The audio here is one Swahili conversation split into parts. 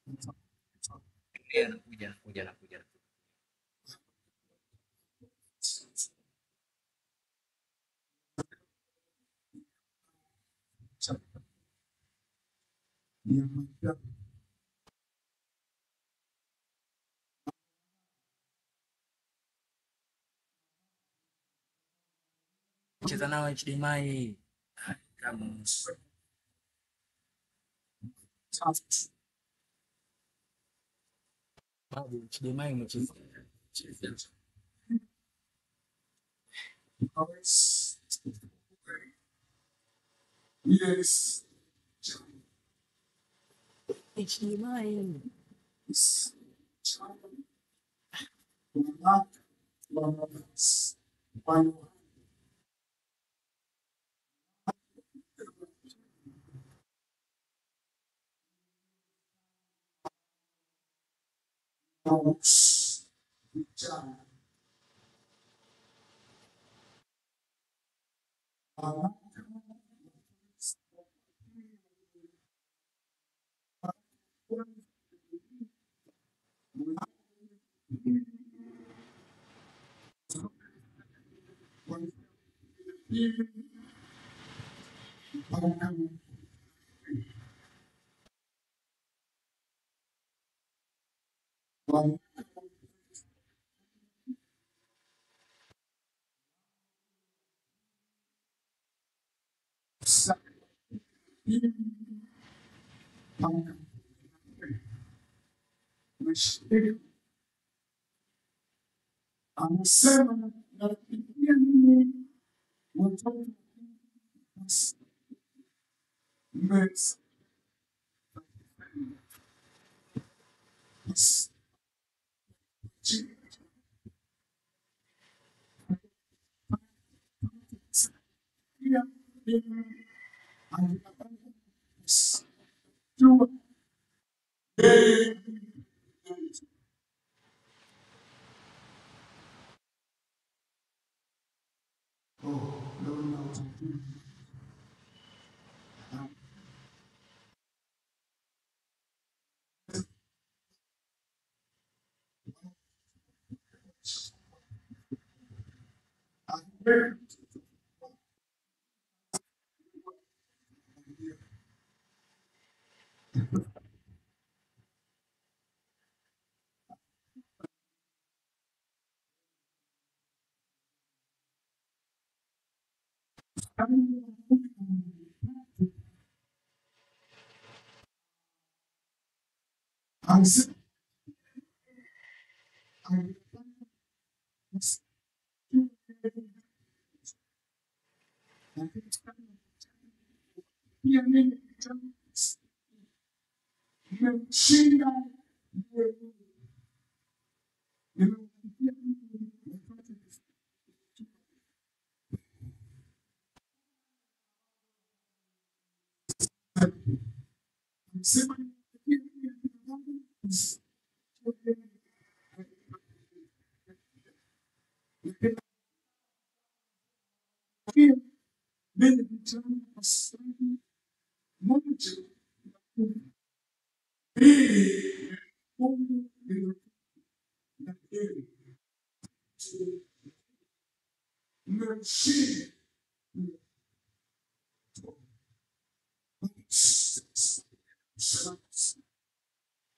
Anakuja. Cheza nao HDMI kama babu HDMI umecheza. Yes. HDMI. Anasema napigia mimi watoto mess.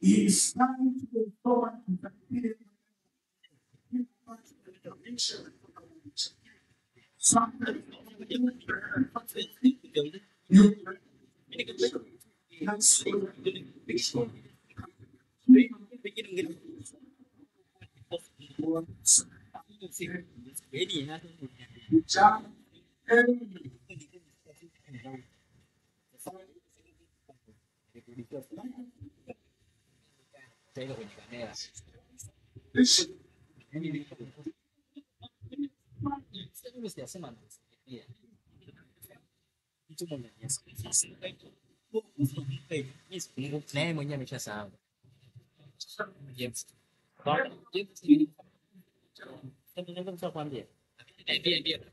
It's time to go forward to the something you can naye mwenyewe ameshasahau. James. Ndio.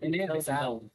Endelea kusahau.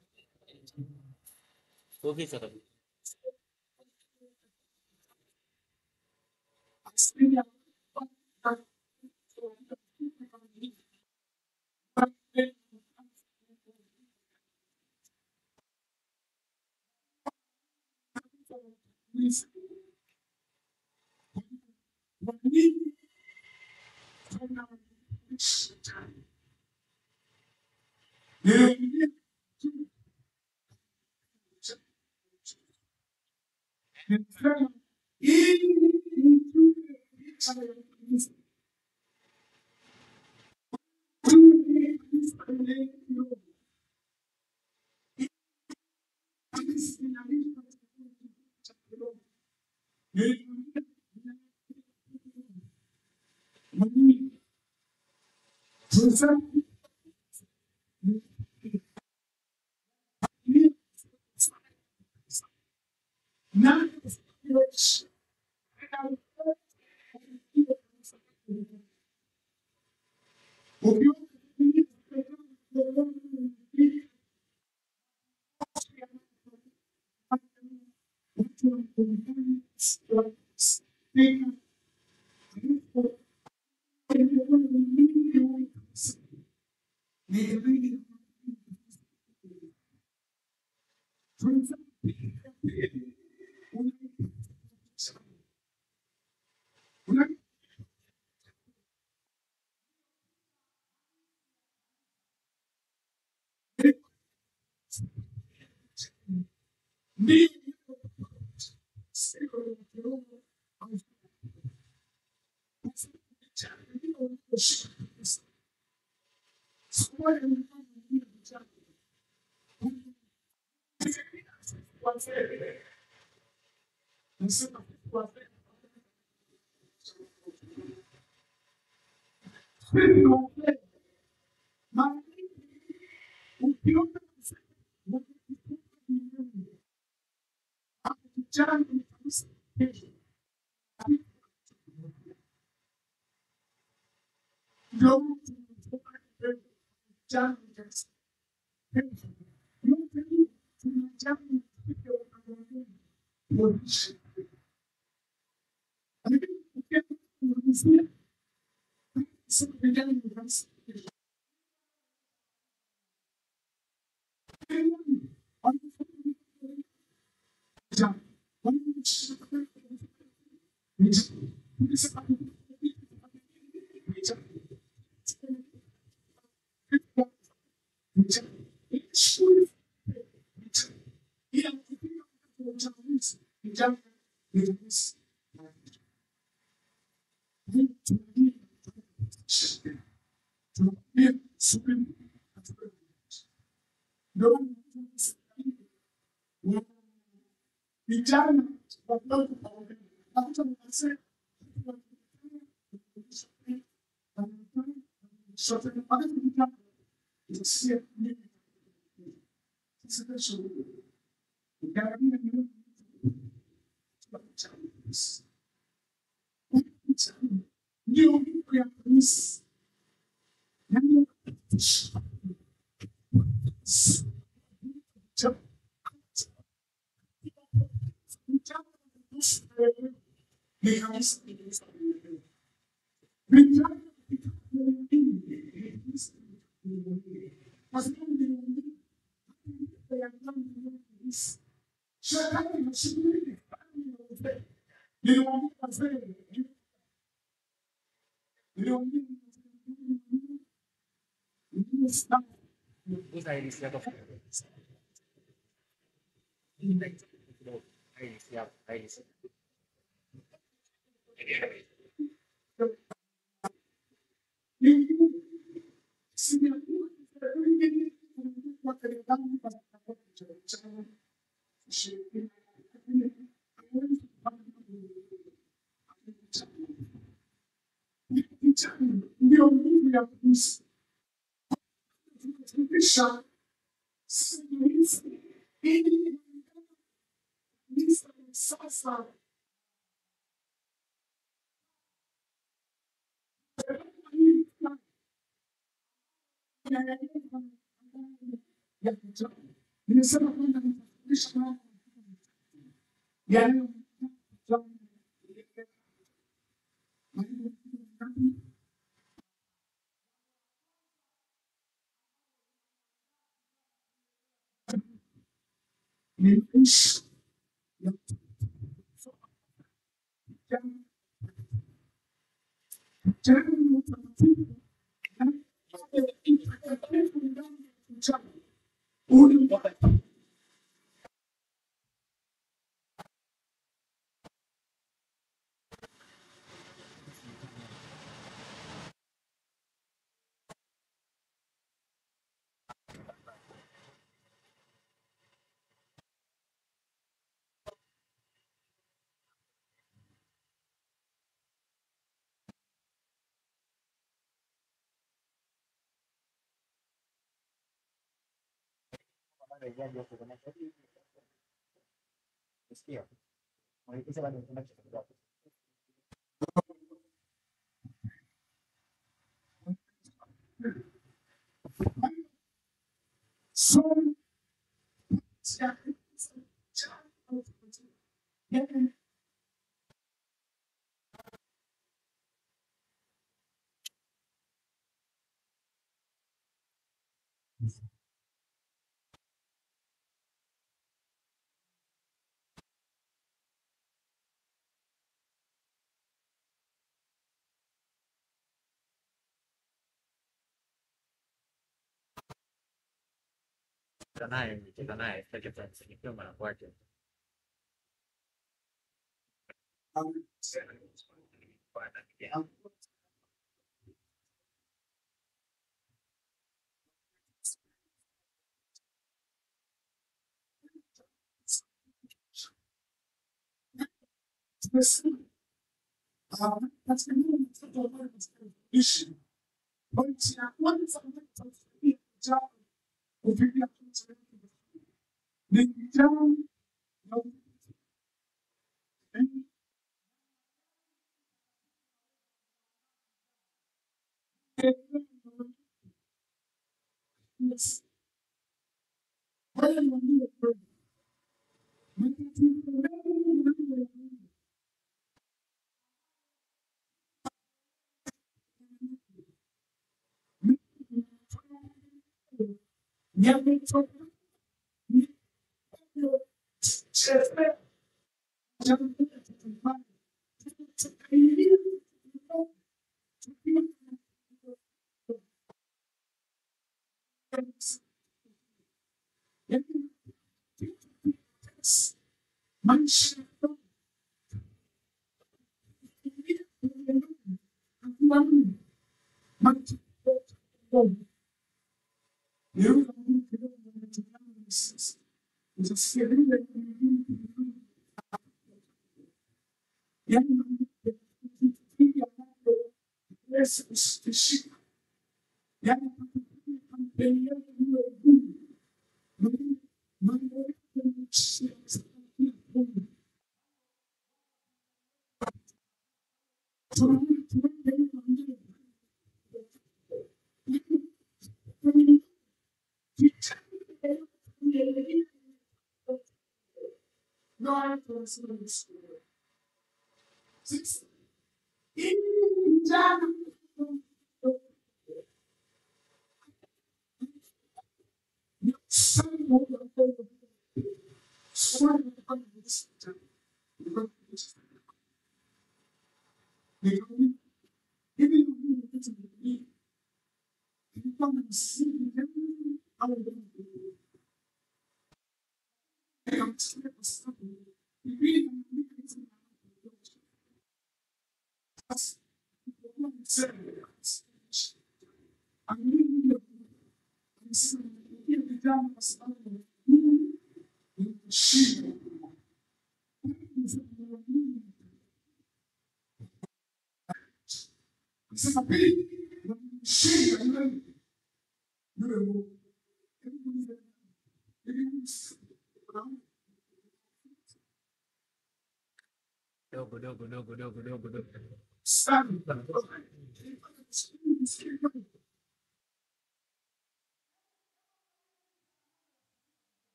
Cheza naye nikiwa mara kwake. Dogo.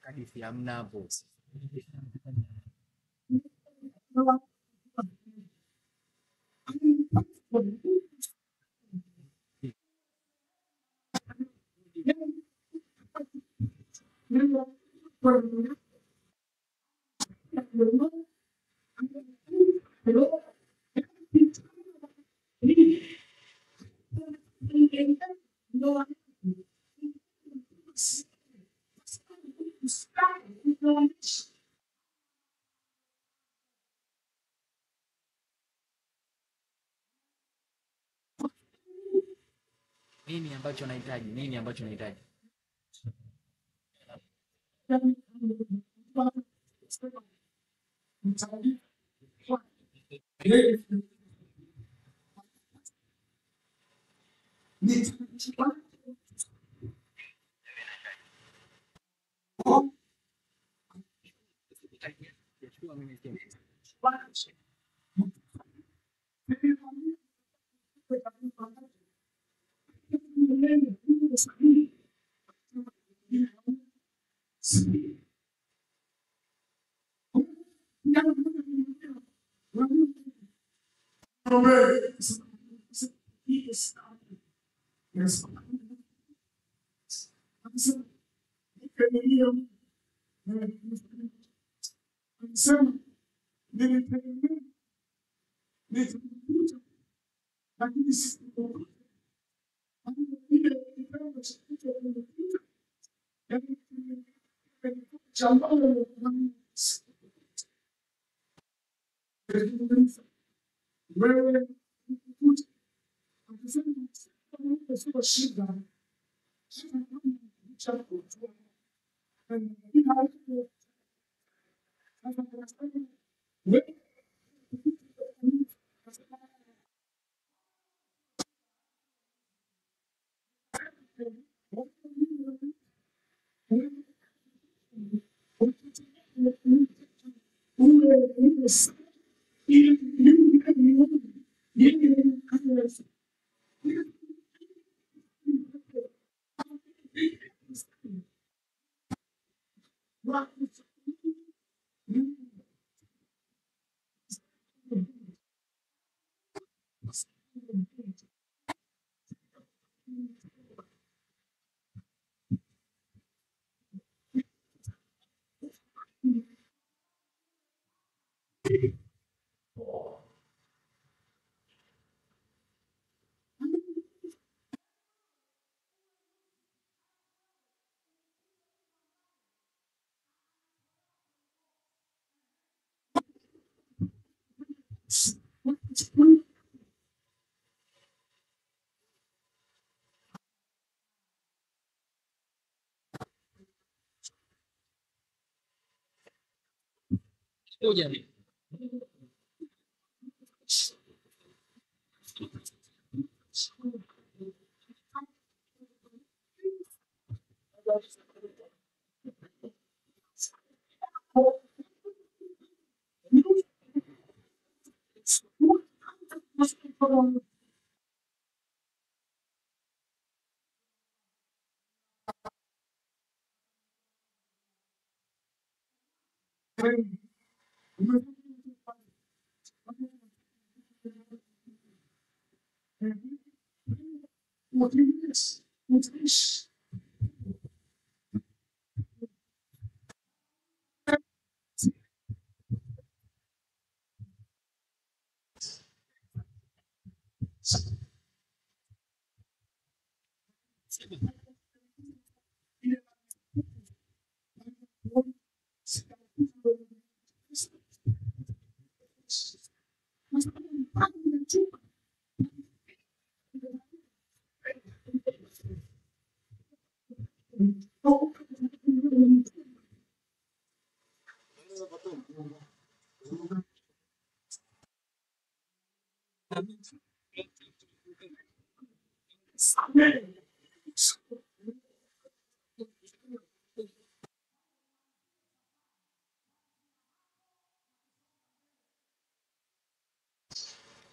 Hadithi hamna hapo. Nini ambacho nahitaji? Nini ambacho nahitaji?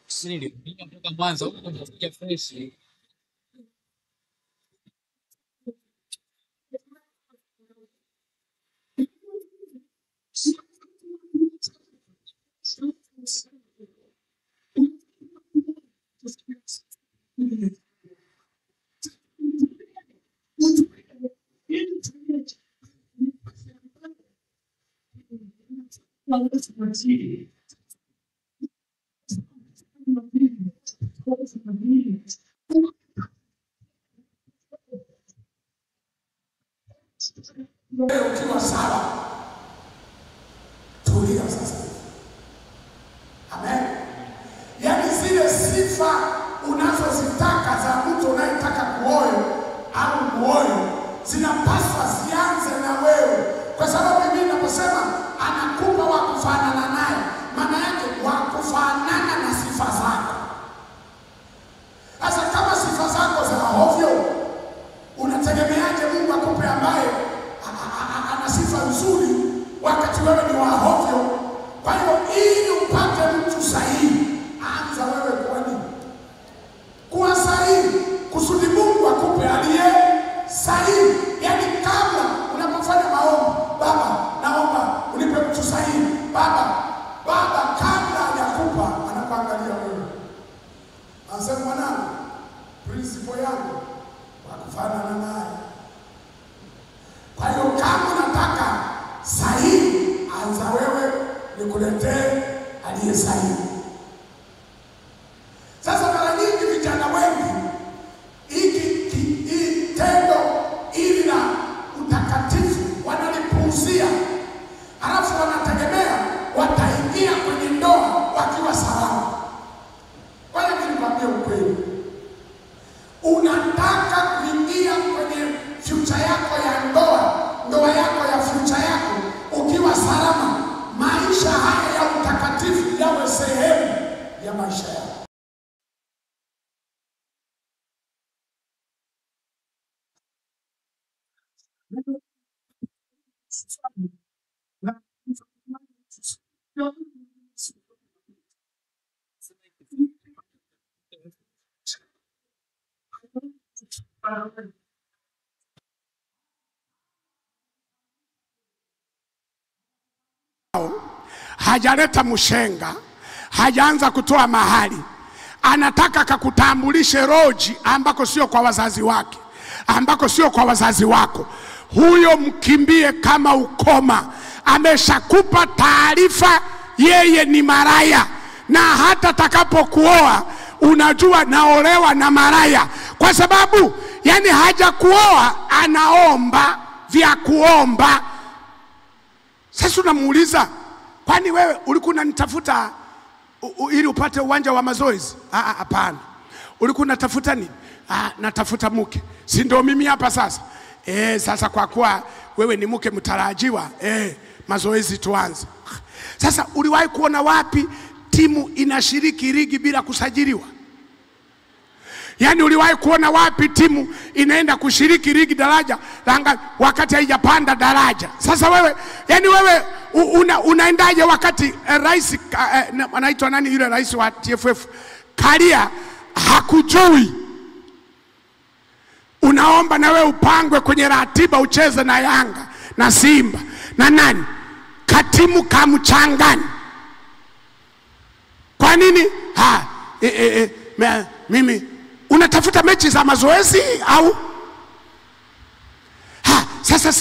Sini kutoka Mwanza huko kufikia fresh. Ukiwa sawa, tulia sasa. Amen. Yani zile sifa unazozitaka za mtu unayetaka kuoe au muoe zinapaswa zianze na wewe, kwa sababu Biblia inaposema anakupa wa kufanana naye, maana yake wa kufanana na sifa zako. Sasa kama sifa zako za hovyo, unategemeaje Mungu akupe ambaye ana sifa nzuri wakati wewe ni wa hovyo? Kwa hiyo ili upate mtu sahihi, anza wewe kuwa sahihi, kusudi Mungu akupe aliye sahihi. Yani kabla unapofanya maombi, Baba naomba unipe mtu sahihi, Baba kabla hajakupa anakuangalia wewe. Anasema mwanangu, principle yangu wakufanana naye. Kwa hiyo kama unataka sahihi, anza wewe nikuletee aliye sahihi. Sasa mara nyingi vijana wengi hii tendo ili la utakatifu wanalipuuzia, halafu wanategemea wataingia kwenye ndoa wakiwa salama. Kwa hiyo nikwambie ukweli, unataka kuingia kwenye future yako ya ndoa yako ya future yako ukiwa salama, maisha haya ya utakatifu yawe sehemu ya maisha yako. Hajaleta mshenga, hajaanza kutoa mahali, anataka kakutambulishe roji ambako sio kwa wazazi wake, ambako sio kwa wazazi wako. Huyo mkimbie kama ukoma. Ameshakupa taarifa yeye ni maraya, na hata takapokuoa unajua naolewa na maraya, kwa sababu yani haja kuoa, anaomba vya kuomba. Sasa unamuuliza, kwani wewe ulikuwa unanitafuta ili upate uwanja wa mazoezi? Hapana. Ulikuwa unatafuta nini? Natafuta mke. Si ndio mimi hapa sasa? Sasa kwa kuwa wewe ni mke mtarajiwa, mazoezi tuanze. Sasa uliwahi kuona wapi timu inashiriki ligi bila kusajiliwa? Yani uliwahi kuona wapi timu inaenda kushiriki ligi daraja wakati haijapanda daraja? Sasa wewe, yani wewe unaendaje wakati rais anaitwa nani yule rais wa TFF Karia hakujui? Unaomba na wewe upangwe kwenye ratiba ucheze na Yanga na Simba na nani? Katimu kamchangani. Kwa nini? Mimi unatafuta mechi za mazoezi au? Sasa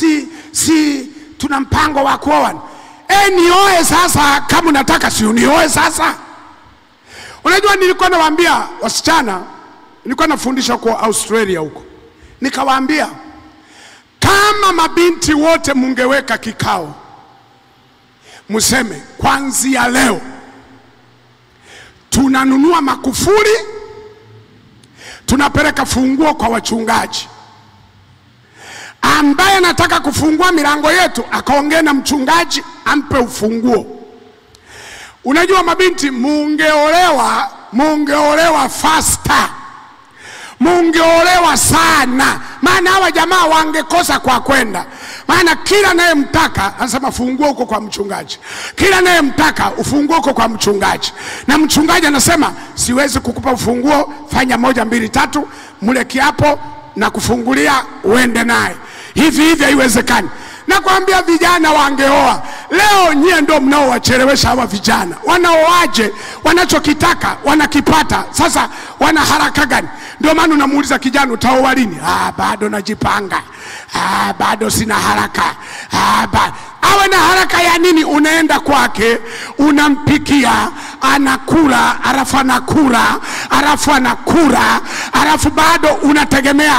si tuna mpango wa kuoa. Nioe sasa kama unataka, si unioe sasa. Unajua nilikuwa nawaambia wasichana, nilikuwa nafundisha huko Australia huko. Nikawaambia kama mabinti wote mungeweka kikao, museme kuanzia leo tunanunua makufuri, tunapeleka funguo kwa wachungaji. Ambaye anataka kufungua milango yetu akaongea na mchungaji ampe ufunguo. Unajua mabinti, mungeolewa faster, mungeolewa sana, maana hawa jamaa wangekosa kwa kwenda. Maana kila naye mtaka anasema fungua huko kwa mchungaji, kila naye mtaka ufunguo huko kwa mchungaji, na mchungaji anasema siwezi kukupa ufunguo, fanya 1 2 3, mule kiapo na kufungulia uende naye. Hivi haiwezekani. Nakwambia vijana wangeoa. Leo nyie ndio mnaowachelewesha hawa vijana. Wanaoaje? Wanachokitaka wanakipata. Sasa wana haraka gani? Ndio maana unamuuliza kijana utaoa lini? Bado najipanga. Bado sina haraka. Awe na haraka ya nini? Unaenda kwake, unampikia, anakula, alafu anakula, alafu bado unategemea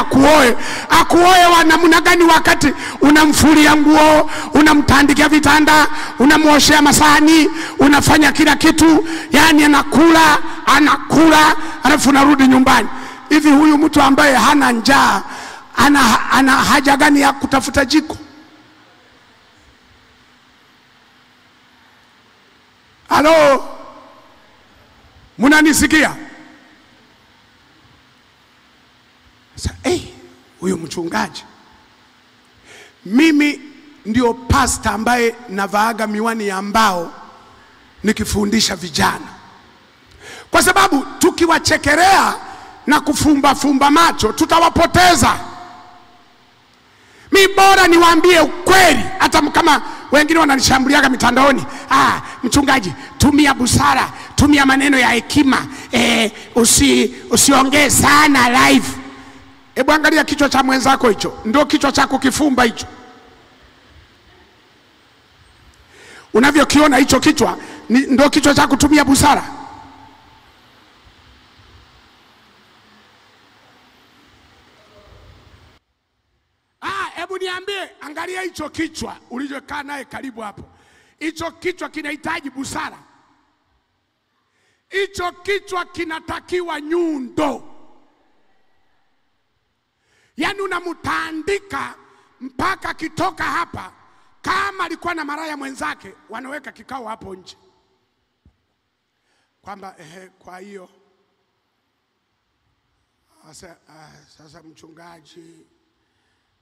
akuoe wa namna gani, wakati unamfulia nguo, unamtandikia vitanda, unamuoshea masahani, unafanya kila kitu, yani anakula, alafu unarudi nyumbani. Hivi huyu mtu ambaye hana njaa ana haja gani ya kutafuta jiko? Halo, munanisikia? Sasa huyu mchungaji, mimi ndio pastor ambaye navaaga miwani ya mbao nikifundisha vijana, kwa sababu tukiwachekelea na kufumba macho tutawapoteza. Mi bora niwaambie ukweli, hata kama wengine wananishambuliaga mitandaoni. Mchungaji, tumia busara, tumia maneno ya hekima, usiongee sana live. Hebu angalia kichwa cha mwenzako, hicho ndio kichwa chako kifumba hicho. Unavyokiona hicho kichwa ndio kichwa cha kutumia busara. Hebu niambie, angalia hicho kichwa ulichokaa naye karibu hapo. Hicho kichwa kinahitaji busara. Hicho kichwa kinatakiwa nyundo. Yaani unamtandika mpaka kitoka hapa. Kama alikuwa na maraya mwenzake, wanaweka kikao hapo nje, kwamba kwa hiyo sasa mchungaji,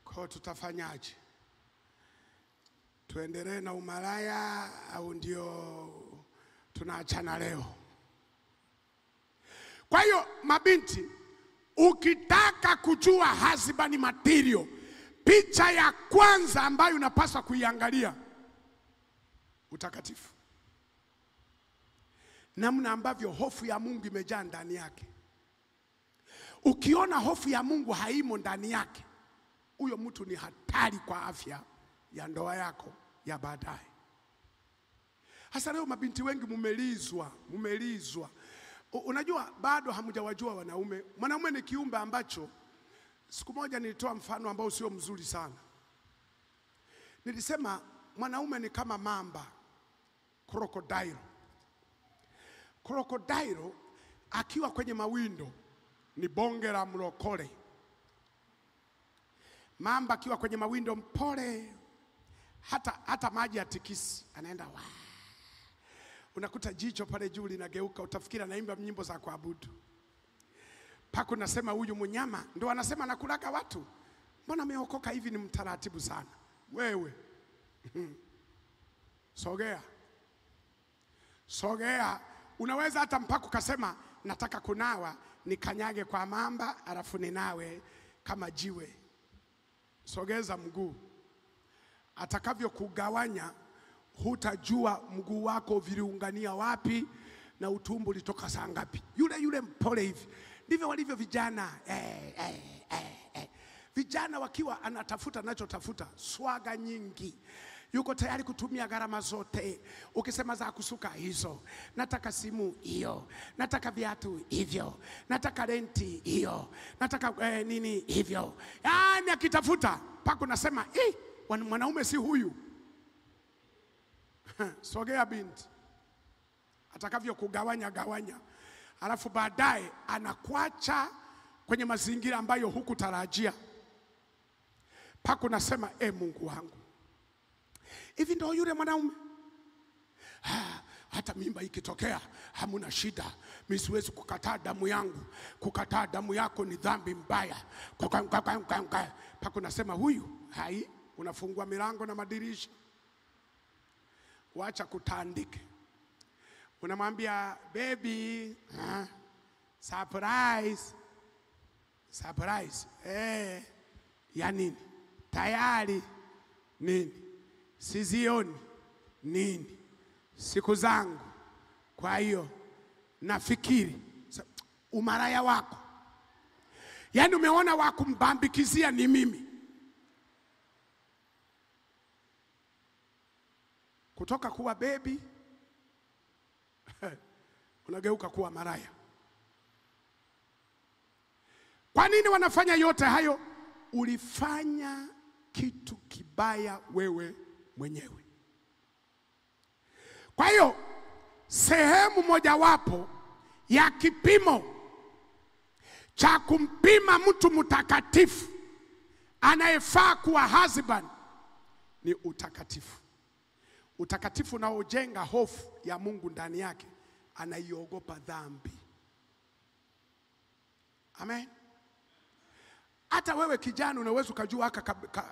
kwa tutafanyaje? Tuendelee na umalaya au ndio tunaachana leo? Kwa hiyo mabinti, ukitaka kujua husband material, picha ya kwanza ambayo unapaswa kuiangalia, utakatifu. Namna ambavyo hofu ya Mungu imejaa ndani yake. Ukiona hofu ya Mungu haimo ndani yake, huyo mtu ni hatari kwa afya ya ndoa yako ya baadaye. Hasa leo mabinti wengi mumelizwa. Unajua bado hamjawajua wanaume. Mwanaume ni kiumbe ambacho, siku moja nilitoa mfano ambao sio mzuri sana. Nilisema mwanaume ni kama mamba, krokodilo. Krokodilo akiwa kwenye mawindo ni bonge la mlokole. Mamba akiwa kwenye mawindo mpole, hata maji atikisi, anaenda wa. Unakuta jicho pale juu linageuka, utafikiri anaimba nyimbo za kuabudu. Pako nasema huyu mnyama ndio anasema anakulaga watu. Mbona ameokoka hivi, ni mtaratibu sana. Wewe sogea. Unaweza hata mpaka ukasema nataka kunawa, nikanyage kwa mamba alafu ninawe kama jiwe. Sogeza mguu. Atakavyo kugawanya, hutajua mguu wako viliungania wapi na utumbo litoka saa ngapi. Yule mpole hivi. Ndivyo walivyo vijana. Vijana wakiwa anatafuta nachotafuta, swaga nyingi. Yuko tayari kutumia gharama zote. Ukisema za kusuka hizo, nataka simu hiyo, nataka viatu hivyo, nataka renti hiyo, nataka nini hivyo. Yaani akitafuta pako nasema mwanaume si huyu. Sogea binti. Atakavyo kugawanya gawanya, alafu baadaye anakuacha kwenye mazingira ambayo hukutarajia. Pako nasema Mungu wangu, hivi ndio yule mwanaume? hata mimba ikitokea hamuna shida. Mimi siwezi kukataa damu yangu. Kukataa damu yako ni dhambi mbaya. Pako nasema huyu hai, unafungua milango na madirisha. Wacha kutandike. Unamwambia baby, surprise. Surprise. Ya nini? Tayari nini? Sizioni nini? Siku zangu. Kwa hiyo nafikiri umaraya wako. Yaani umeona wa kumbambikizia ni mimi. Kutoka kuwa baby unageuka kuwa maraya. Kwa nini wanafanya yote hayo? Ulifanya kitu kibaya wewe mwenyewe. Kwa hiyo sehemu mojawapo ya kipimo cha kumpima mtu mtakatifu anayefaa kuwa husband ni utakatifu. Utakatifu unaojenga hofu ya Mungu ndani yake, anaiogopa dhambi. Amen. Hata wewe kijana unaweza kujua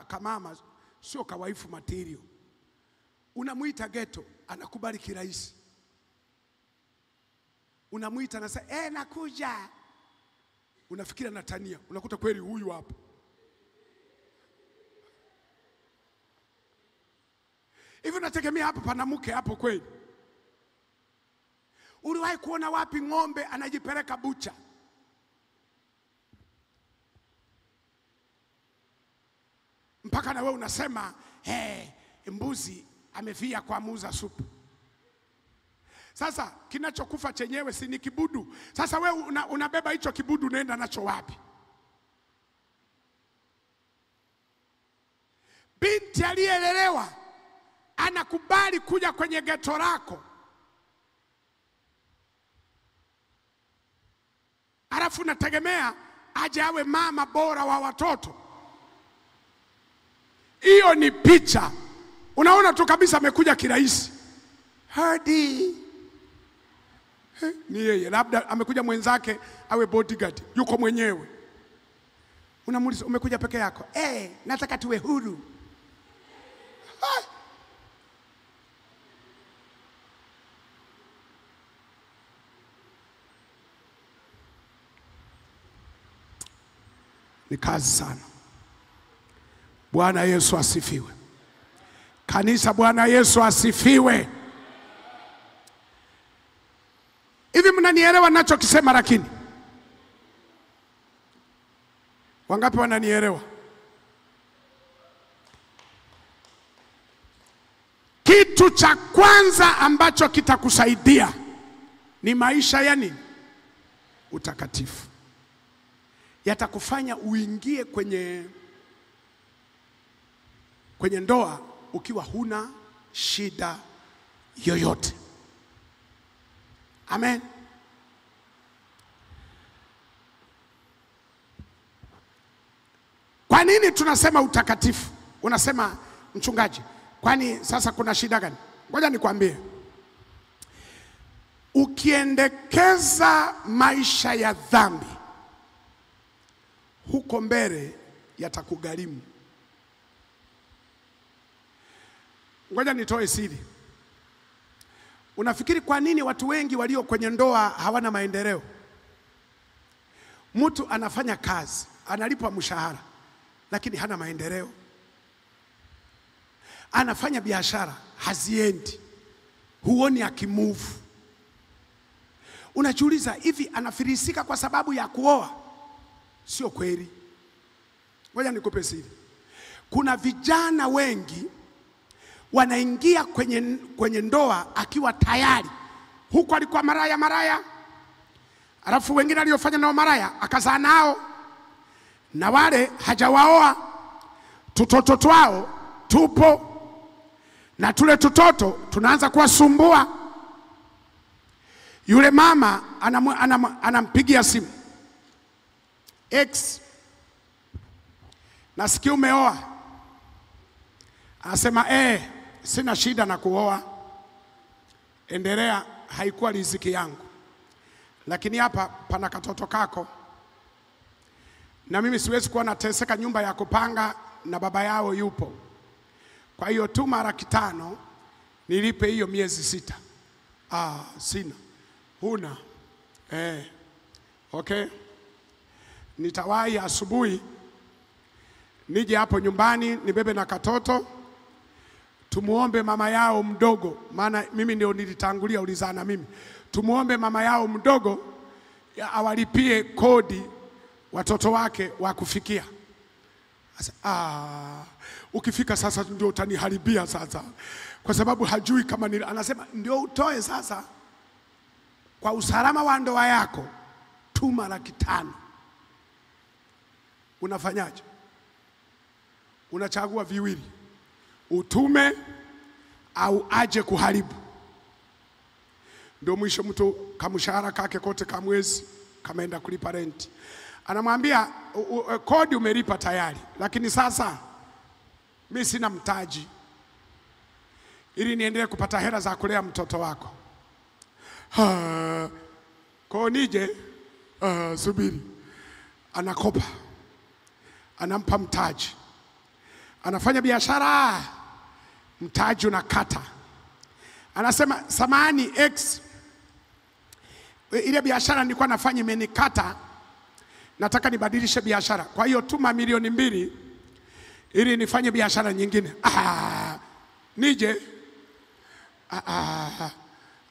kamama sio kawaifu material. Unamuita ghetto, anakubali kirahisi. Unamuita na sasa nakuja. Unafikira natania, unakuta kweli huyu hapo. Hivi nategemea hapo pana mke hapo kweli. Uliwahi kuona wapi ng'ombe anajipeleka bucha? Mpaka na wewe unasema mbuzi amefia kwa muuza supu. Sasa kinachokufa chenyewe si ni kibudu. Sasa wewe unabeba hicho kibudu unaenda nacho wapi? Binti aliyelelewa anakubali kuja kwenye ghetto lako. Alafu nategemea aje awe mama bora wa watoto. Hiyo ni picha. Unaona tu kabisa amekuja kirahisi. Hadi ni yeye, labda amekuja mwenzake awe bodyguard, yuko mwenyewe. Unamuuliza umekuja peke yako? Nataka tuwe huru. Ni kazi sana. Bwana Yesu asifiwe. Kanisa, Bwana Yesu asifiwe. Hivi mnanielewa ninachokisema? Lakini wangapi wananielewa? Kitu cha kwanza ambacho kitakusaidia ni maisha ya nini? Utakatifu. Yatakufanya uingie kwenye ndoa ukiwa huna shida yoyote. Amen. Kwa nini tunasema utakatifu? Unasema mchungaji, kwani sasa kuna shida gani? Ngoja nikwambie. Ukiendekeza maisha ya dhambi, huko mbele yatakugharimu. Ngoja nitoe siri. Unafikiri kwa nini watu wengi walio kwenye ndoa hawana maendeleo? Mtu anafanya kazi, analipwa mshahara, lakini hana maendeleo. Anafanya biashara, haziendi. Huoni akimove. Unajiuliza, hivi anafilisika kwa sababu ya kuoa? Sio kweli. Ngoja nikupe siri. Kuna vijana wengi wanaingia kwenye ndoa akiwa tayari. Huko alikuwa maraya. Alafu wengine aliofanya nao maraya akazaa nao. Na wale hajawaoa. Tutoto twao tupo. Na tule tutoto tunaanza kuwasumbua. Yule mama anampigia simu. Ex, nasikia umeoa. Anasema sina shida na kuoa. endelea, haikuwa riziki yangu. Lakini hapa pana katoto kako, na mimi siwezi kuwa nateseka nyumba ya kupanga na baba yao yupo. Kwa hiyo tuma Laki5 nilipe hiyo miezi 6. Sina. Huna. Okay. Nitawahi asubuhi nije hapo nyumbani nibebe na katoto, tumuombe mama yao mdogo, maana mimi ndio nilitangulia ulizana mimi. Tumuombe mama yao mdogo awalipie kodi watoto wake wa kufikia. Ukifika sasa ndio utaniharibia sasa, kwa sababu hajui kama anasema ndio utoe sasa kwa usalama wa ndoa yako, tuma Laki5. Unafanyaje? Unachagua viwili, utume au aje kuharibu. Ndio mwisho mtu kamshahara kake kote kamwezi kameenda kulipa renti. Anamwambia kodi umelipa tayari, lakini sasa mimi sina mtaji ili niendelee kupata hela za kulea mtoto wako. Kwa nije subiri. Anakopa, anampa mtaji, anafanya biashara, mtaji unakata. Anasema samani X, ile biashara nilikuwa nafanya imenikata, nataka nibadilishe biashara, kwa hiyo tuma milioni 2 ili nifanye biashara nyingine. Nije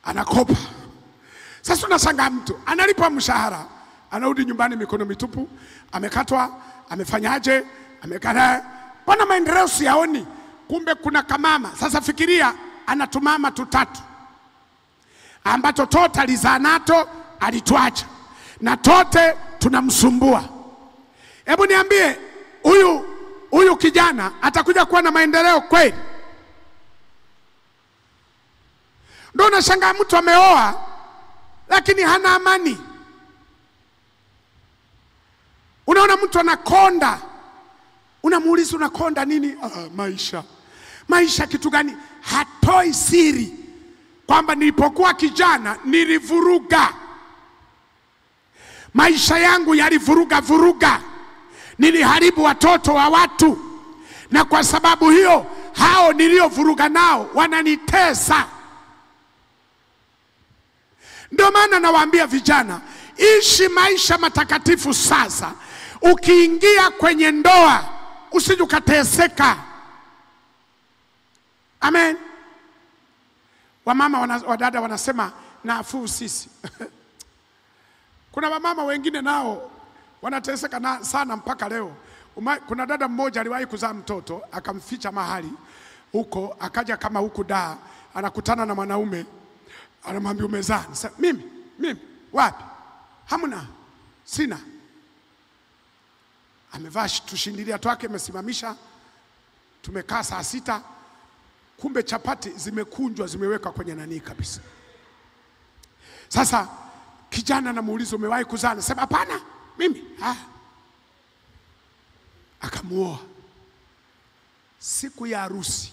anakopa. Sasa unashangaa mtu analipa mshahara, anarudi nyumbani mikono mitupu, amekatwa, amefanyaje, amekata. Mbona maendeleo siyaoni? Kumbe kuna kamama. Sasa fikiria, anatumama 3 ambacho tote zanato alituacha na tote tunamsumbua. Hebu niambie, huyu kijana atakuja kuwa na maendeleo kweli? Ndio unashangaa mtu ameoa lakini hana amani. Unaona mtu anakonda, unamuuliza unakonda nini? Maisha kitu gani? Hatoi siri kwamba nilipokuwa kijana nilivuruga maisha yangu, yalivuruga, niliharibu watoto wa watu, na kwa sababu hiyo hao niliovuruga nao wananitesa. Ndio maana nawaambia vijana, ishi maisha matakatifu sasa. Ukiingia kwenye ndoa usije ukateseka. Amen. Wamama wadada wanasema nafuu sisi. Kuna wamama wengine nao wanateseka sana mpaka leo. Kuna dada mmoja aliwahi kuzaa mtoto, akamficha mahali huko, akaja kama huku Dar, anakutana na mwanaume, anamwambia umezaa? Mimi wapi? Hamna, sina. Amevaa tushindilia twake, amesimamisha, tumekaa saa 6, kumbe chapati zimekunjwa zimewekwa kwenye nani kabisa. Sasa kijana anamuuliza umewahi kuzaa? Anasema hapana, mimi. Akamuoa. Siku ya harusi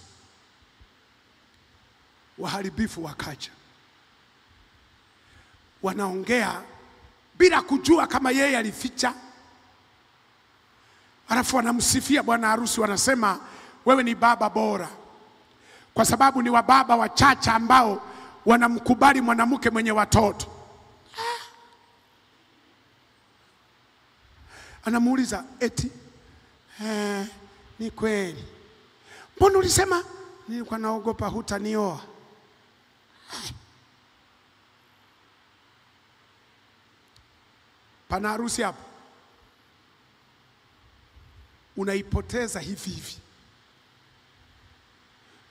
waharibifu wakaja, wanaongea bila kujua kama yeye alificha. Alafu wanamsifia bwana harusi, wanasema wewe ni baba bora, kwa sababu ni wababa wachache ambao wanamkubali mwanamke mwenye watoto. Anamuuliza eti ni kweli? Mbona ulisema? Nilikuwa naogopa hutanioa. Pana harusi hapo, unaipoteza hivi.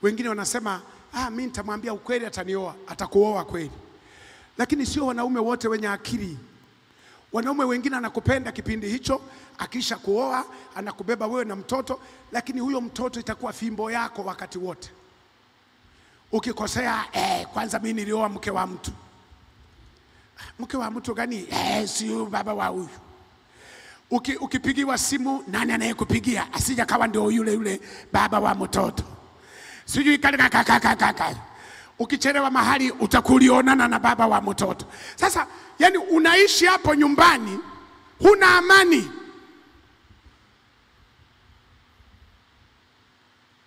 Wengine wanasema mimi nitamwambia ukweli atanioa. Atakuoa kweli, lakini sio wanaume wote wenye akili. Wanaume wengine anakupenda kipindi hicho, akisha kuoa anakubeba wewe na mtoto, lakini huyo mtoto itakuwa fimbo yako wakati wote. Ukikosea, kwanza mimi nilioa mke wa mtu. Mke wa mtu gani? Sio baba wa huyu. Ukipigiwa simu, nani anayekupigia? Asija kawa ndio yule baba wa mtoto. Sijui kaka. ukichelewa mahali utakulionana na baba wa mtoto. Sasa yani unaishi hapo nyumbani huna amani.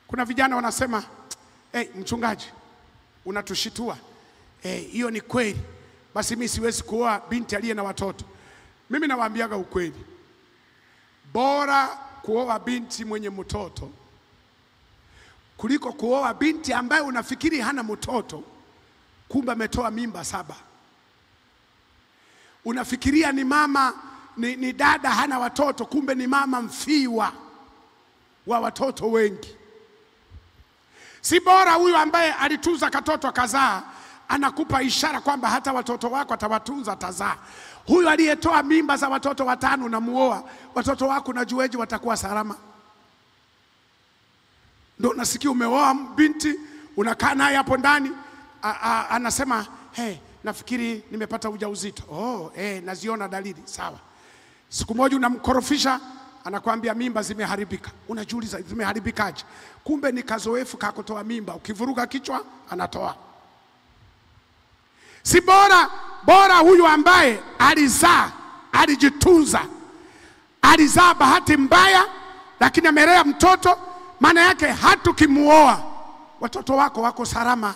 Kuna vijana wanasema, mchungaji unatushitua. Hiyo ni kweli. Basi mimi siwezi kuoa binti aliye na watoto. Mimi nawaambiaga ukweli. Bora kuoa binti mwenye mtoto kuliko kuoa binti ambaye unafikiri hana mtoto, kumbe ametoa mimba 7. Unafikiria ni mama ni dada hana watoto, kumbe ni mama mfiwa wa watoto wengi. Si bora huyu ambaye alitunza katoto kazaa, anakupa ishara kwamba hata watoto wako atawatunza, atazaa. Huyu aliyetoa mimba za watoto 5 na muoa, watoto wako najueje watakuwa salama? Ndio nasikia umeoa binti, unakaa naye hapo ndani, anasema nafikiri nimepata ujauzito. Naziona dalili. Sawa. Siku moja unamkorofisha, anakuambia mimba zimeharibika. Unajiuliza zimeharibikaje? Kumbe ni kazoefu kakutoa mimba, ukivuruga kichwa anatoa. Si bora huyu ambaye alizaa, alijitunza, alizaa bahati mbaya lakini amelea mtoto, maana yake hatukimuoa watoto wako wako salama.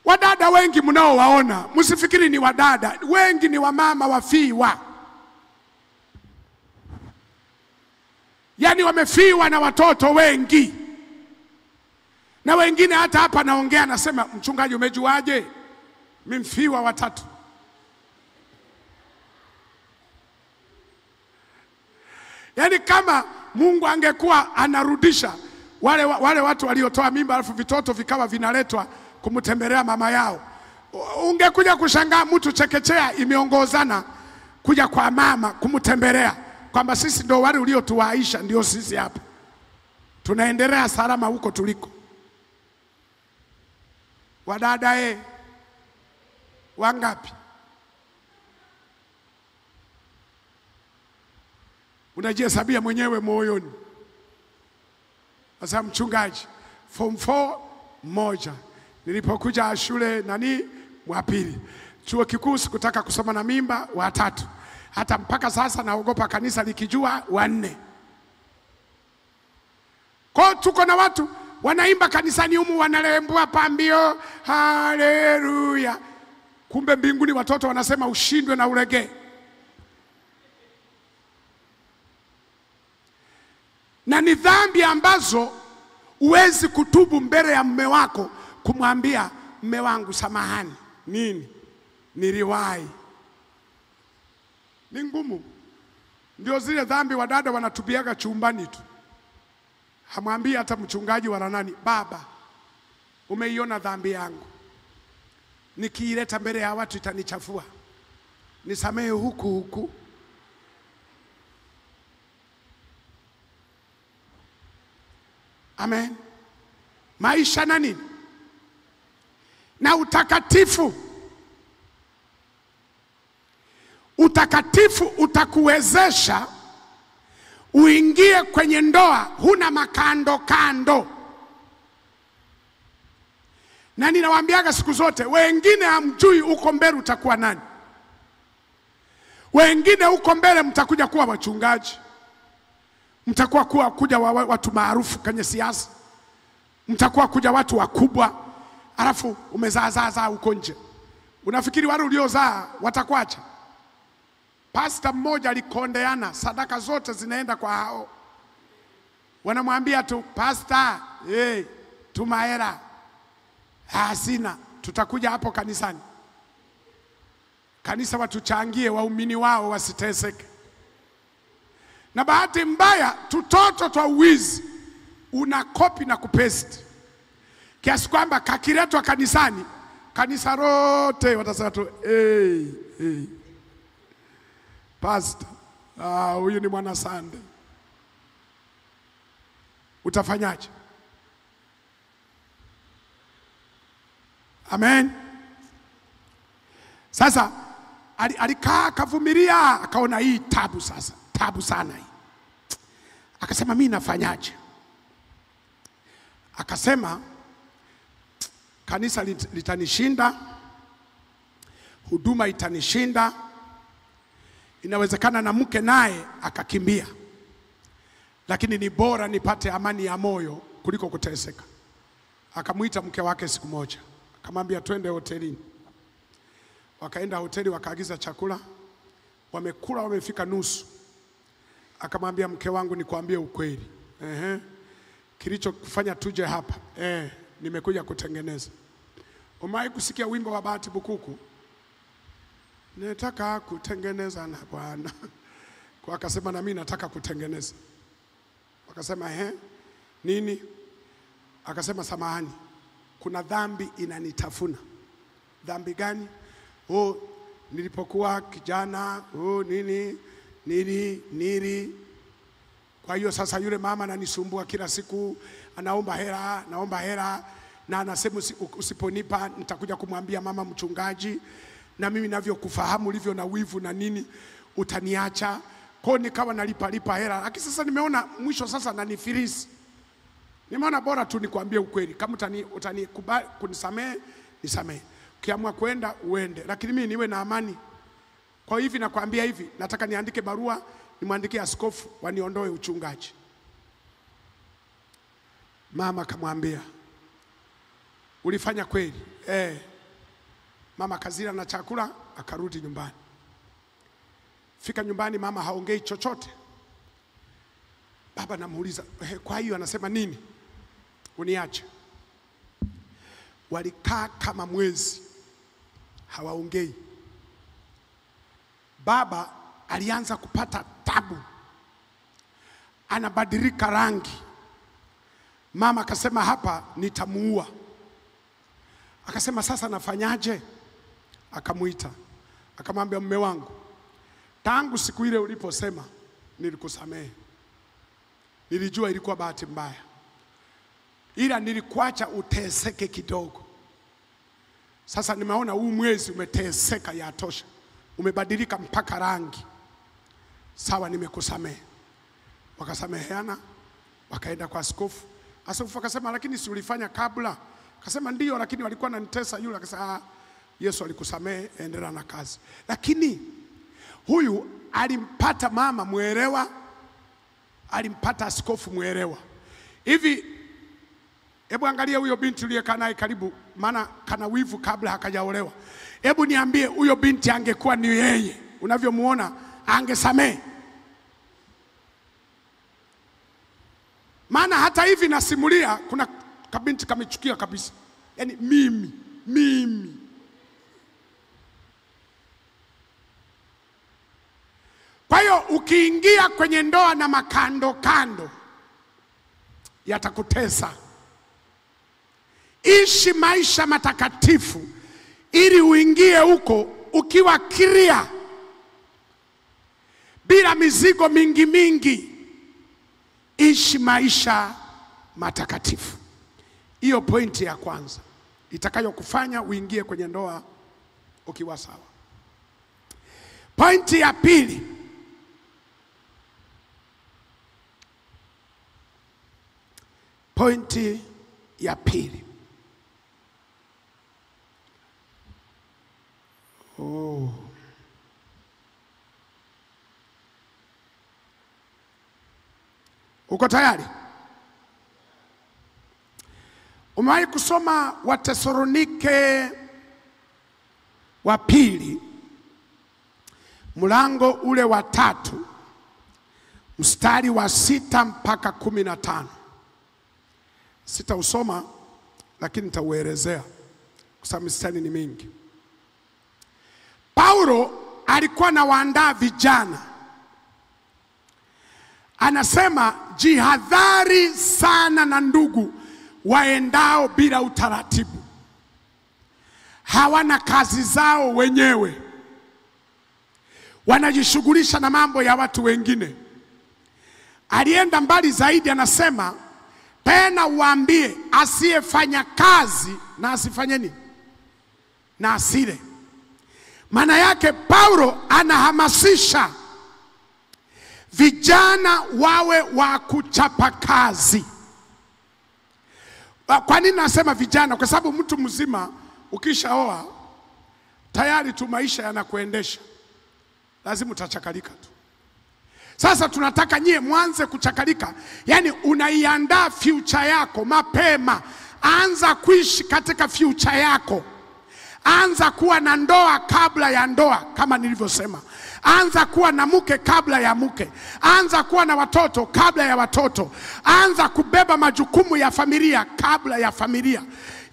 Wadada wengi mnaowaona, msifikiri ni wadada, wengi ni wamama wafiwa. Yani wamefiwa na watoto wengi. Na wengine hata hapa naongea nasema, mchungaji umejuaje? Mimi mfiwa 3. Yani kama Mungu angekuwa anarudisha wale watu waliotoa mimba alafu vitoto vikawa vinaletwa kumtembelea mama yao, ungekuja kushangaa mtu chekechea imeongozana kuja kwa mama kumtembelea, kwamba sisi ndio wale uliotuaisha, ndio sisi hapa tunaendelea salama huko tuliko. Wadada wangapi? Unajihesabia mwenyewe moyoni. Sasa mchungaji, form 4 moja, nilipokuja shule Mwapili, chuo kikuu sikutaka kusoma na mimba 3. Hata mpaka sasa naogopa kanisa likijua 4. Kwa tuko na watu wanaimba kanisani humu, wanalembua pambio haleluya, kumbe mbinguni watoto wanasema ushindwe na urege. Na ni dhambi ambazo uwezi kutubu mbele ya mume wako, kumwambia mume wangu samahani, niliwahi. Ni ngumu. Ndio zile dhambi wadada wanatubiaga chumbani tu. Hamwambia hata mchungaji wala nani, baba umeiona dhambi yangu, nikiileta mbele ya watu itanichafua, nisamehe huku. Amen. Maisha na nini? Na utakatifu. Utakatifu utakuwezesha uingie kwenye ndoa huna makando. Na ninawaambiaga siku zote, wengine hamjui uko mbele utakuwa nani. Wengine uko mbele mtakuja kuwa wachungaji, mtakuwa kuja watu maarufu kwenye siasa, mtakuwa kuja watu wakubwa, alafu umezaa uko nje. Unafikiri wale uliozaa watakuacha? Pastor mmoja alikondeana, sadaka zote zinaenda kwa hao. Wanamwambia tu, pastor, tumahera. Sina, tutakuja hapo kanisani. Kanisa watuchangie waumini wao wasiteseke. Na bahati mbaya tutoto twa uwizi una copy na kupaste. Kiasi kwamba kakiletwa kanisani, kanisa rote watasema tu pastor, huyu ni mwana Sunday. Utafanyaje? Amen. Sasa alikaa kavumilia, akaona hii tabu sana hii. Akasema mimi nafanyaje? Akasema kanisa litanishinda, huduma itanishinda, inawezekana na mke naye akakimbia, lakini ni bora nipate amani ya moyo kuliko kuteseka. Akamuita mke wake siku moja, akamwambia twende hotelini. Wakaenda hoteli, wakaagiza chakula, wamekula, wamefika nusu. Akamwambia mke wangu, nikwambie ukweli, kilicho kufanya tuje hapa, nimekuja kutengeneza. Umewahi kusikia wimbo wa Bahati Bukuku? Nataka kutengeneza na Bwana. Kwa akasema na mimi nataka kutengeneza. Wakasema nini? Akasema samahani, kuna dhambi inanitafuna. Dhambi gani? Nilipokuwa kijana, nili. Kwa hiyo sasa yule mama ananisumbua kila siku, anaomba hela, na anasema usiponipa nitakuja kumwambia mama mchungaji, na mimi navyokufahamu ulivyo na wivu na nini, utaniacha. Kwa nikawa nalipa hela, lakini sasa nimeona mwisho sasa nanifilisi. Nimeona bora tu nikwambie ukweli, kama utanikubali kunisamehe, nisamehe. Ukiamua kwenda uende, lakini mimi niwe na amani. Kwa hivi nakwambia hivi, nataka niandike barua, nimwandikie askofu waniondoe uchungaji. Mama akamwambia, ulifanya kweli? Mama kazila na chakula, akarudi nyumbani. Fika nyumbani, mama haongei chochote. Baba namuuliza, kwa hiyo anasema nini? Uniache. Walikaa kama mwezi hawaongei. Baba alianza kupata tabu, anabadilika rangi. Mama akasema hapa nitamuua. Akasema sasa nafanyaje? Akamuita, akamwambia mume wangu, tangu siku ile uliposema nilikusamehe. Nilijua ilikuwa bahati mbaya, ila nilikuacha uteseke kidogo. Sasa nimeona huu mwezi umeteseka yatosha, umebadilika mpaka rangi. Sawa, nimekusamehe. Wakasameheana, wakaenda kwa askofu. Askofu akasema lakini si ulifanya kabla? Akasema ndio, lakini walikuwa wananitesa yule. Akasema Yesu alikusamehe, endelea na kazi. Lakini huyu alimpata mama muelewa, alimpata askofu muelewa. Hivi hebu angalia huyo binti uliyekaa naye karibu, maana kana wivu kabla hakajaolewa. Hebu niambie, huyo binti angekuwa ni yeye unavyomuona, angesamehe? Maana hata hivi nasimulia, kuna kabinti kamechukia kabisa, yaani mimi. Kwa hiyo ukiingia kwenye ndoa na makando kando, yatakutesa. Ishi maisha matakatifu ili uingie huko ukiwa clear, bila mizigo mingi. Ishi maisha matakatifu. Hiyo pointi ya kwanza itakayokufanya uingie kwenye ndoa ukiwa sawa. Pointi ya pili, uko tayari? Umewahi kusoma Wathesalonike wa pili mlango ule wa 3 mstari wa 6 mpaka 15. Sitausoma lakini nitauelezea kwa sababu mstari ni mingi. Paulo alikuwa anawaandaa vijana. Anasema jihadhari sana na ndugu waendao bila utaratibu. Hawana kazi zao wenyewe, wanajishughulisha na mambo ya watu wengine. Alienda mbali zaidi, anasema tena uambie asiyefanya kazi na asifanye nini? Na asile. Maana yake Paulo anahamasisha vijana wawe wa kuchapa kazi, Kwa nini nasema vijana? Kwa sababu mtu mzima ukishaoa tayari tu maisha yanakuendesha, lazima utachakalika tu. Sasa tunataka nyie mwanze kuchakalika, yani unaiandaa future yako mapema. Anza kuishi katika future yako. Anza kuwa na ndoa kabla ya ndoa, kama nilivyosema. Anza kuwa na mke kabla ya mke. Anza kuwa na watoto kabla ya watoto. Anza kubeba majukumu ya familia kabla ya familia.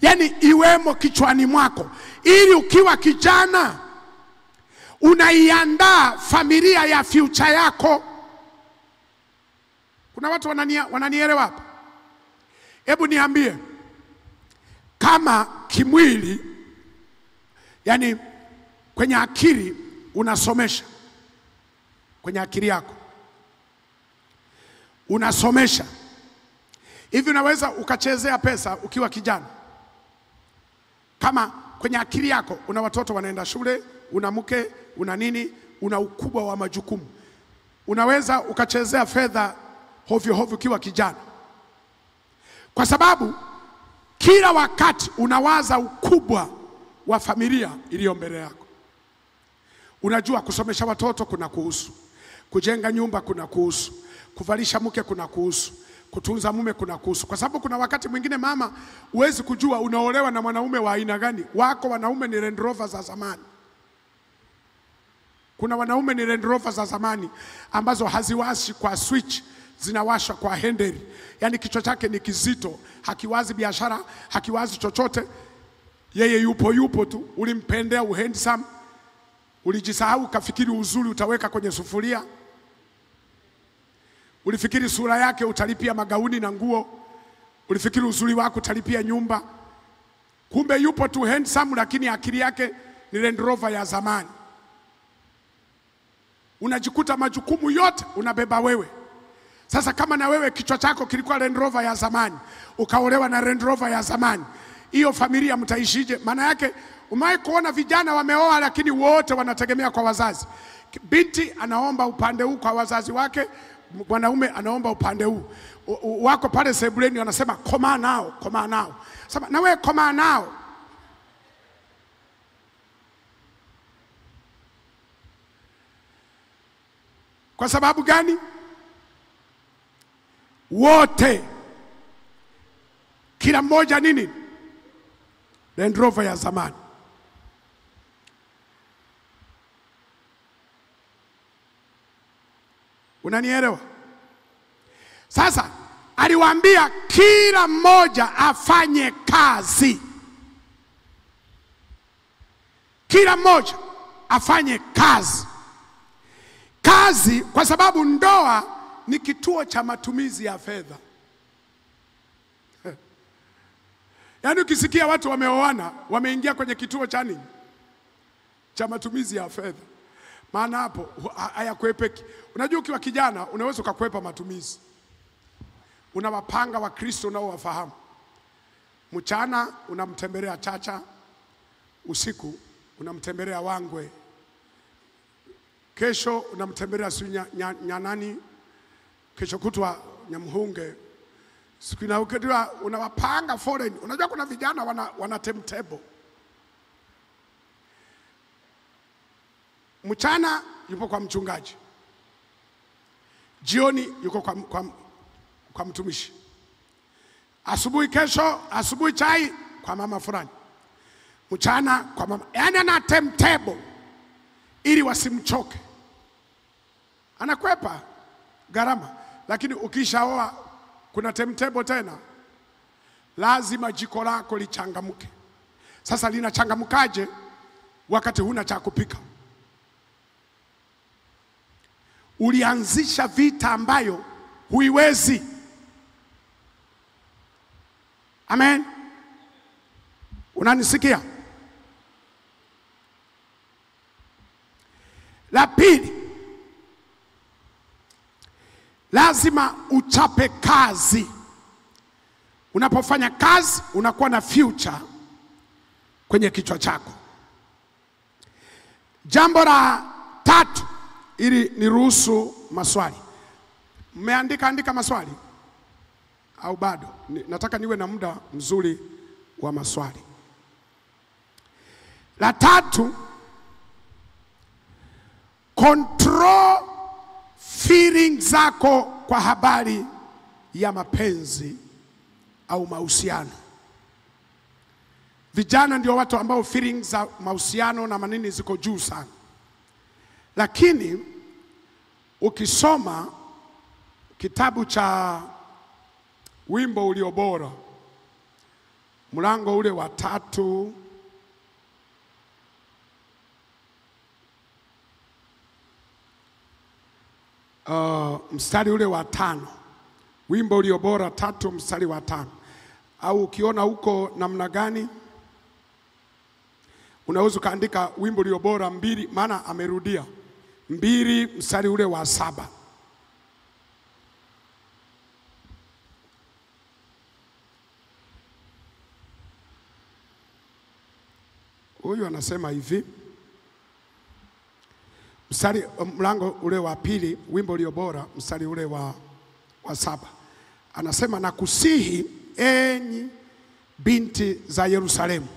Yani iwemo kichwani mwako, ili ukiwa kijana unaiandaa familia ya future yako. Kuna watu wananielewa hapa? Hebu niambie, kama kimwili, yani kwenye akili unasomesha, kwenye akili yako unasomesha, hivi unaweza ukachezea pesa ukiwa kijana? Kama kwenye akili yako una watoto wanaenda shule, una mke, una nini, una ukubwa wa majukumu, unaweza ukachezea fedha hovyo hovyo ukiwa kijana? Kwa sababu kila wakati unawaza ukubwa wa familia iliyo mbele yako. Unajua kusomesha watoto kuna kuhusu, kujenga nyumba kuna kuhusu, kuvalisha mke kuna kuhusu, kutunza mume kuna kuhusu. Kwa sababu kuna wakati mwingine mama, huwezi kujua unaolewa na mwanaume wa aina gani. Wako wanaume ni Land Rover za zamani. Kuna wanaume ni Land Rover za zamani ambazo haziwashi kwa switch, zinawashwa kwa handle. Yani kichwa chake ni kizito, hakiwazi biashara, hakiwazi chochote. Yeye yupo tu. Ulimpendea handsome, ulijisahau kafikiri uzuri utaweka kwenye sufuria. Ulifikiri sura yake utalipia magauni na nguo. Ulifikiri uzuri wako utalipia nyumba. Kumbe yupo tu handsome, lakini akili yake ni Land Rover ya zamani. Unajikuta majukumu yote unabeba wewe. Sasa kama na wewe kichwa chako kilikuwa Land Rover ya zamani, ukaolewa na Land Rover ya zamani, hiyo familia mtaishije? Maana yake umewahi kuona vijana wameoa lakini wote wanategemea kwa wazazi. Binti anaomba upande huu kwa wazazi wake, mwanaume anaomba upande huu. Wako pale sebuleni wanasema koma nao. Sema na wewe koma nao. Kwa sababu gani? Wote, kila mmoja nini? Land Rover ya zamani. Unanielewa? Sasa aliwaambia kila mmoja afanye kazi. Kila mmoja afanye kazi. Kazi, kwa sababu ndoa ni kituo cha matumizi ya fedha. Yaani ukisikia watu wameoana, wameingia kwenye kituo cha nini? Cha matumizi ya fedha. Maana hapo hayakwepeki. Unajua ukiwa kijana unaweza ukakwepa matumizi. Unawapanga wa Kristo unaowafahamu. Mchana unamtembelea Chacha, usiku unamtembelea Wangwe, kesho unamtembelea Nyanani, kesho kutwa Nyamhunge. Siku inayokuja unawapanga foreign. Unajua kuna vijana wana timetable. Mchana yupo kwa mchungaji, jioni yuko kwa mtumishi, asubuhi chai kwa mama fulani, mchana kwa mama. Yani ana timetable ili wasimchoke. Anakwepa gharama. Lakini ukishaoa kuna timetable tena. Lazima jiko lako lichangamke. Sasa linachangamkaje wakati huna cha kupika? Ulianzisha vita ambayo huiwezi. Amen. Unanisikia? La pili, lazima uchape kazi. Unapofanya kazi unakuwa na future kwenye kichwa chako. Jambo la tatu, ili niruhusu maswali. Mmeandika maswali? au bado? Nataka niwe na muda mzuri wa maswali. La tatu, control feelings zako kwa habari ya mapenzi au mahusiano. Vijana ndio watu ambao feelings za mahusiano na manini ziko juu sana. Lakini ukisoma kitabu cha Wimbo Ulio Bora, mlango ule wa 3, mstari ule wa 5. Wimbo Ulio Bora 3 mstari wa 5. Au ukiona huko namna gani, unaweza kaandika Wimbo Ulio Bora 2, maana amerudia 2 mstari ule wa 7. Huyu anasema hivi, mlango ule wa 2, Wimbo Ulio Bora mstari ule wa 7. Anasema, nakusihi enyi binti za Yerusalemu,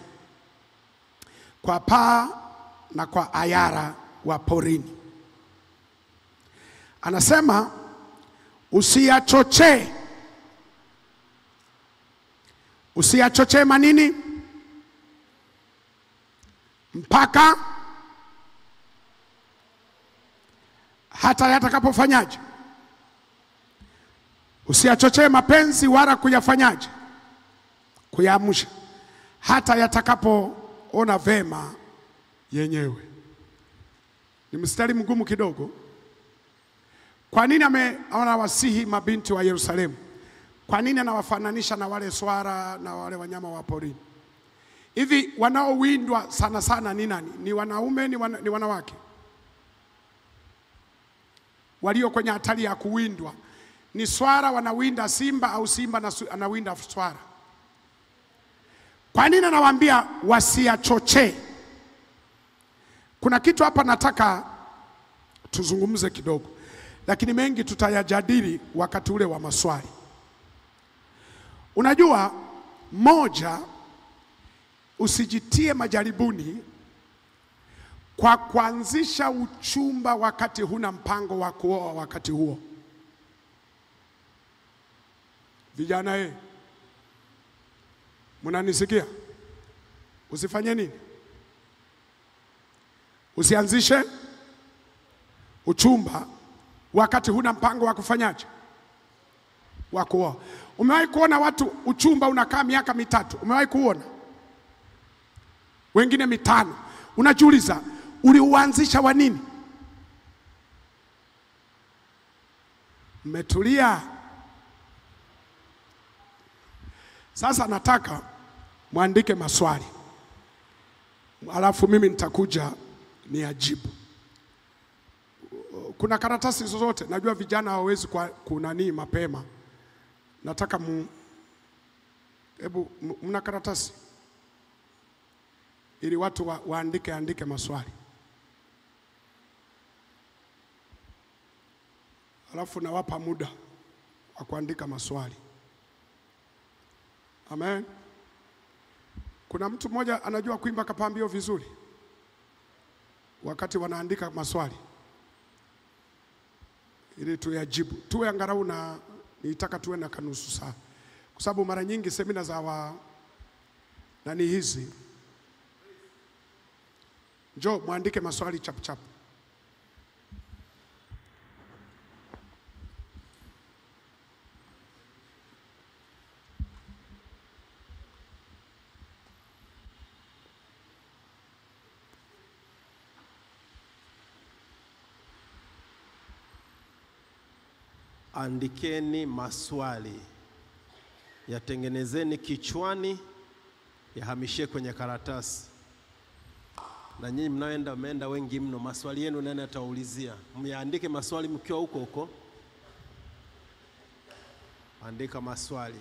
kwa paa na kwa ayara wa porini. Anasema usiyachochee manini mpaka hata yatakapofanyaje? Usiyachochee mapenzi wala kuyafanyaje? Kuyaamsha hata yatakapoona vema yenyewe. Ni mstari mgumu kidogo. Kwa nini anawasihi mabinti wa Yerusalemu? Kwa nini anawafananisha na wale swara na wale wanyama wa porini? Hivi wanaowindwa sana sana ni nani? Ni wanaume, ni wanawake? Walio kwenye hatari ya kuwindwa ni swara wanawinda simba, au simba anawinda swara? Kwa nini anawaambia wasiyachochee? Kuna kitu hapa nataka tuzungumze kidogo, lakini mengi tutayajadili wakati ule wa maswali. Unajua, moja, usijitie majaribuni kwa kuanzisha uchumba wakati huna mpango wa kuoa wakati huo. Vijana mnanisikia? Usifanye nini? Usianzishe uchumba wakati huna mpango wa kufanyaje? Wa kuoa. Umewahi kuona watu uchumba unakaa miaka 3? Umewahi kuona? Wengine 5. Unajiuliza, uliuanzisha wa nini? Mmetulia? Sasa nataka muandike maswali, alafu mimi nitakuja niajibu. Kuna karatasi zozote? Najua vijana hawawezi kunani mapema. Nataka hebu mna karatasi ili watu andike maswali, alafu nawapa muda wa kuandika maswali. Amen. Kuna mtu mmoja anajua kuimba kapambio vizuri wakati wanaandika maswali, ili tuyajibu. Tuwe angalau na nitaka tuwe na kanusu saa, kwa sababu mara nyingi semina za nani hizi, njoo muandike maswali chap chap. Andikeni maswali, yatengenezeni kichwani, yahamishie kwenye karatasi. Na nyinyi mmeenda wengi mno, maswali yenu nani ataulizia? Myaandike maswali mkiwa huko. Andika maswali.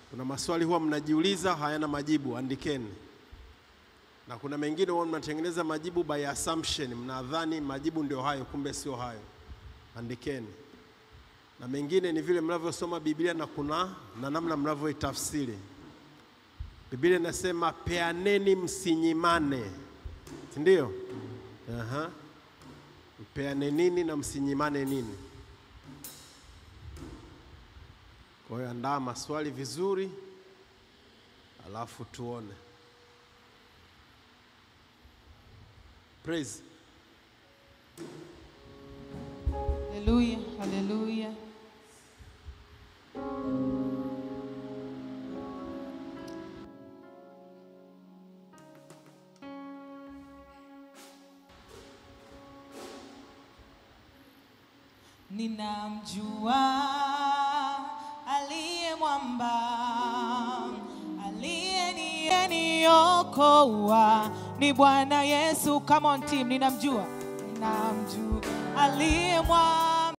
Kuna maswali huwa mnajiuliza hayana majibu, andikeni. Na kuna mengine huwa mnatengeneza majibu by assumption, mnadhani majibu ndio hayo, kumbe sio hayo. Andikeni. na mengine ni vile mnavyosoma Biblia na namna mnavyoitafsiri. Biblia inasema peaneni msinyimane. Ndio? Peane nini na msinyimane nini? Kwa hiyo andaa maswali vizuri, alafu tuone. Praise. Hallelujah, hallelujah. Ninamjua aliye mwamba, aliyeniokoa, ni Bwana Yesu. Come on team, ninamjua aliye mwamba.